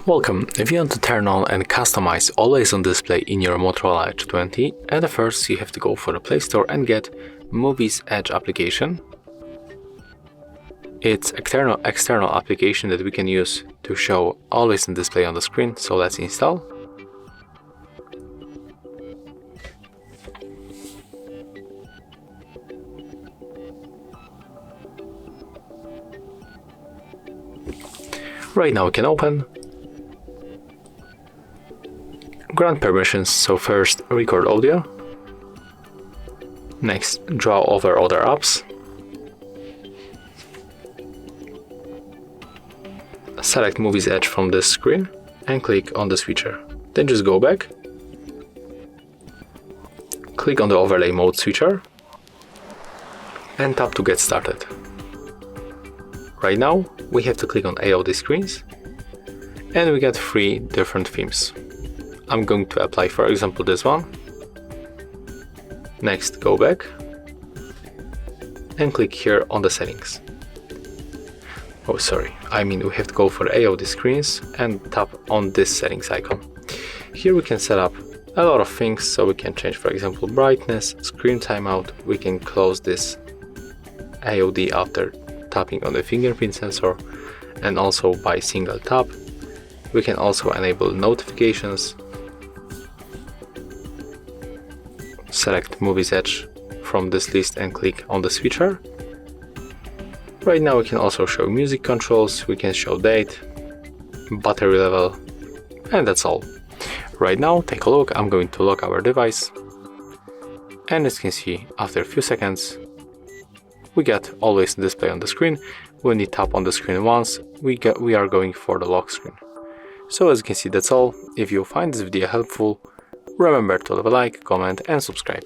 Welcome. If you want to turn on and customize Always On Display in your Motorola Edge 20, at first you have to go for the Play Store and get Muviz Edge application. It's external application that we can use to show Always On Display on the screen, so let's install. Right now we can open. Grant permissions, so first record audio, next draw over other apps, select Muviz Edge from this screen and click on the switcher, then just go back, click on the overlay mode switcher and tap to get started. Right now we have to click on AOD screens and we get 3 different themes. I'm going to apply, for example, this one. Next, go back and click here on the settings. Oh, sorry, we have to go for AOD screens and tap on this settings icon. Here we can set up a lot of things, so we can change, for example, brightness, screen timeout. We can close this AOD after tapping on the fingerprint sensor, and also by single tap. We can also enable notifications. Select Muviz Edge from this list and click on the switcher. Right now we can also show music controls, we can show date, battery level, and that's all. Right now, take a look, I'm going to lock our device, and as you can see, after a few seconds, we get Always On Display on the screen. When we tap on the screen once, we are going for the lock screen. So as you can see, that's all. If you find this video helpful, remember to leave a like, comment and subscribe.